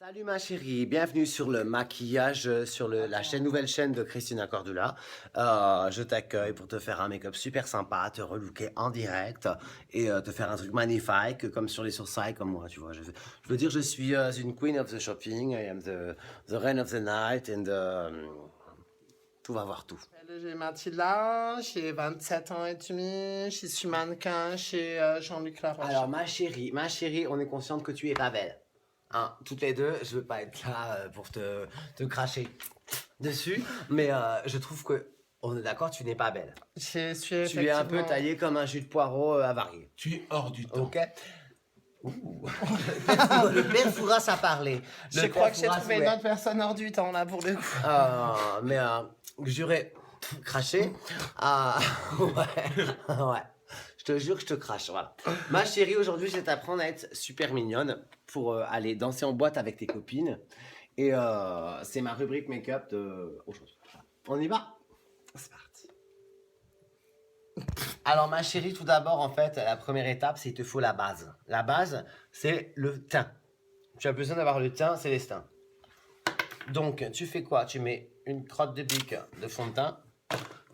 Salut ma chérie, bienvenue sur le maquillage sur la nouvelle chaîne de Christina Cordula. Je t'accueille pour te faire un make-up super sympa, te relooker en direct et te faire un truc magnifique comme sur les sourcils comme moi, tu vois. Je veux dire, je suis une queen of the shopping, I am the reign of the night and tout va voir tout. J'ai Mathilda, j'ai 27 ans et demi, je suis mannequin chez Jean-Luc Laroche. Alors ma chérie, on est consciente que tu es pas belle. Hein, toutes les deux, je veux pas être là pour te cracher dessus, mais je trouve que, on est d'accord, tu n'es pas belle. Je suis Tu es un effectivement- peu taillée comme un jus de poireau avarié. Tu es hors du temps. Ok. Ouh. Le père Fouras a parlé. Je crois que j'ai trouvé une autre personne hors du temps là pour le coup. Mais j'aurais craché. Ouais, ouais. Je te jure que je te crache, voilà. Ma chérie, aujourd'hui, je vais t'apprendre à être super mignonne pour aller danser en boîte avec tes copines. Et c'est ma rubrique make-up aujourd'hui. On y va? C'est parti. Alors, ma chérie, tout d'abord, en fait, la première étape, c'est qu'il te faut la base. La base, c'est le teint. Tu as besoin d'avoir le teint célestin. Donc, tu fais quoi? Tu mets une crotte de bic de fond de teint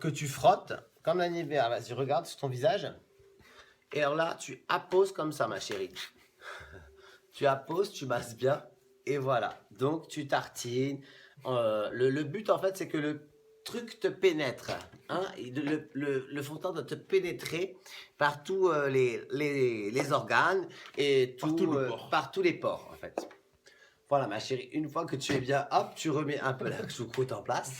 que tu frottes comme la Nivea. Vas-y, regarde sur ton visage. Et alors là, tu apposes comme ça, ma chérie. Tu apposes, tu masses bien. Et voilà. Donc, tu tartines. Le but, en fait, c'est que le truc te pénètre. Hein? Le fond de teint doit te pénétrer par tous les organes et par tous les pores, en fait. Voilà, ma chérie. Une fois que tu es bien, hop, tu remets un peu la choucroute en place.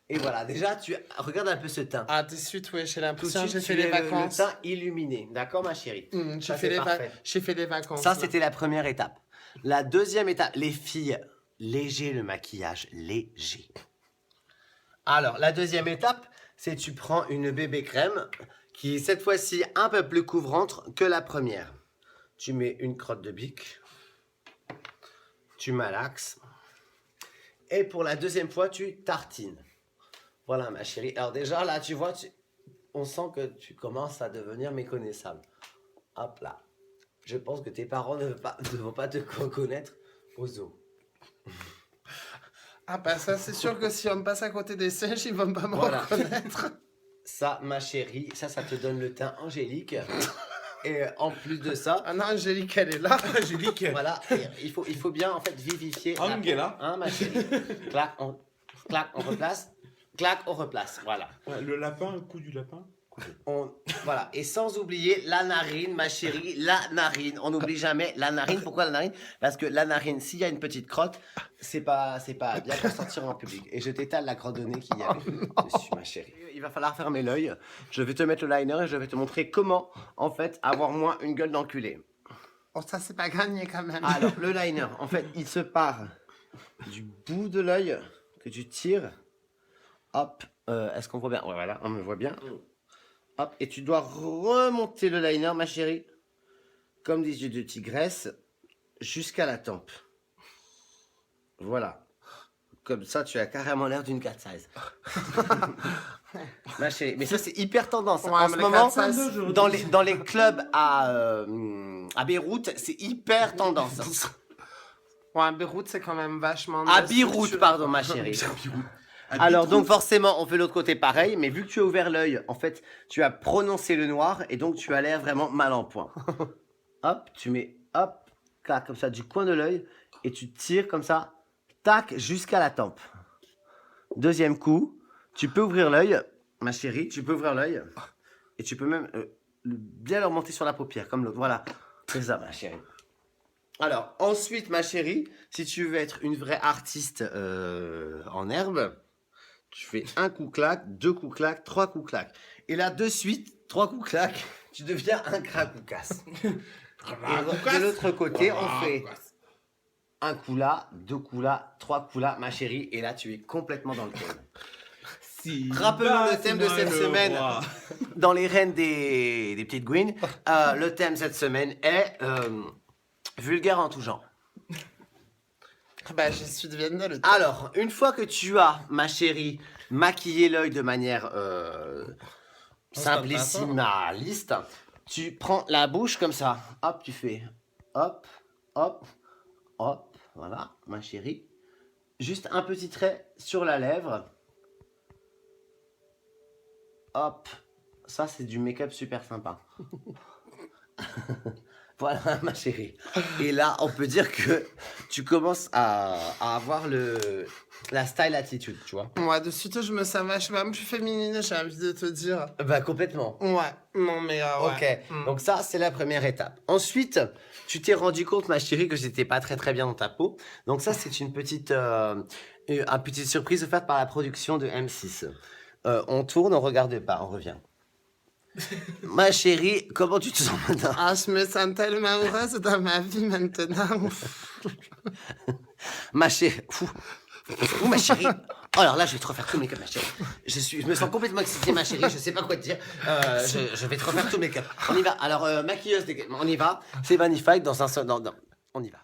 Et voilà, déjà, regarde un peu ce teint. Ah, de suite, oui, j'ai Tout de l'impression que suite, j'ai fait tu les es le vacances. teint illuminé. D'accord, ma chérie? J'ai Ça, fait, c'est parfait. j'ai fait les vacances. Ça, là. c'était la première étape. La deuxième étape, les filles, léger le maquillage, léger. Alors, la deuxième étape, c'est tu prends une bébé crème qui est cette fois-ci un peu plus couvrante que la première. Tu mets une crotte de bic, tu malaxes, et pour la deuxième fois, tu tartines. Voilà, ma chérie. Alors déjà, là, tu vois, on sent que tu commences à devenir méconnaissable. Hop là. Je pense que tes parents ne vont pas te reconnaître aux os. Ah bah ça, c'est sûr que si on me passe à côté des singes, ils vont pas me Voilà. reconnaître. Ça, ma chérie, ça te donne le teint angélique. Et en plus de ça, Ah non, Angélique, elle est là. Angélique. voilà, il faut bien en fait vivifier. la peau. Angela. Hein, ma chérie. Clac, on replace. Clac, on replace. Voilà. Ouais, le lapin, le coup du lapin. Voilà. Et sans oublier la narine, ma chérie, la narine. On n'oublie jamais la narine. Pourquoi la narine? Parce que la narine, s'il y a une petite crotte, c'est pas bien pour sortir en public. Et je t'étale la crotte de nez qu'il y a dessus, ma chérie. Il va falloir fermer l'œil. Je vais te mettre le liner et je vais te montrer comment, en fait, avoir moins une gueule d'enculé. Oh, ça, c'est pas gagné quand même. Alors, le liner, en fait, il se part du bout de l'œil que tu tires. Hop, est-ce qu'on voit bien? Ouais, voilà, on me voit bien. Hop, et tu dois remonter le liner, ma chérie, comme des yeux de tigresse, jusqu'à la tempe. Voilà. Comme ça, tu as carrément l'air d'une cat size. Ma chérie, mais ça, c'est hyper tendance. Ouais, En mais ce les moment, cat size, dans les clubs à Beyrouth, c'est hyper tendance. Ouais, Beyrouth, c'est quand même vachement... À Beyrouth, pardon, ma chérie. Alors donc forcément on fait l'autre côté pareil, mais vu que tu as ouvert l'œil, en fait tu as prononcé le noir et donc tu as l'air vraiment mal en point. Hop, tu mets hop, clac, comme ça du coin de l'œil et tu tires comme ça, tac, jusqu'à la tempe. Deuxième coup, tu peux ouvrir l'œil, ma chérie, tu peux ouvrir l'œil et tu peux même bien le remonter sur la paupière comme l'autre. Voilà, c'est ça ma chérie. Alors ensuite ma chérie, si tu veux être une vraie artiste en herbe, tu fais un coup clac, deux coups clac, trois coups clac. Et là, de suite, trois coups clac, tu deviens un crack ou casse. Et de l'autre côté, on fait un coup là, deux coups là, trois coups là, ma chérie. Et là, tu es complètement dans le thème. Si Rappelons le thème de cette semaine dans les reines des petites Gwyn. Le thème cette semaine est vulgaire en tout genre. Bah, je suis devienne le Alors, une fois que tu as, ma chérie, maquillé l'œil de manière simplissimaliste, tu prends la bouche comme ça. Hop, tu fais hop, hop, hop, Voilà, ma chérie. Juste un petit trait sur la lèvre. Hop. Ça, c'est du make-up super sympa. Voilà, ma chérie. Et là, on peut dire que tu commences à avoir la style attitude, tu vois. Ouais, de suite, je me sens vachement plus féminine, j'ai envie de te dire. Bah, complètement. Ouais, non, mais ouais. Ok, donc ça, c'est la première étape. Ensuite, tu t'es rendu compte, ma chérie, que j'étais pas très très bien dans ta peau. Donc ça, c'est une petite surprise offerte par la production de M6. On tourne, on regarde pas, on revient. Ma chérie, comment tu te sens maintenant? Ah, je me sens tellement heureuse dans ma vie maintenant. Ma chérie, Ouh, ma chérie. Oh, alors là, je vais te refaire tout le make-up, ma chérie. Je me sens complètement excitée, ma chérie. Je sais pas quoi te dire. Je vais te refaire tout le make-up. On y va. Alors, maquilleuse, on y va. C'est magnifique dans un seul. On y va.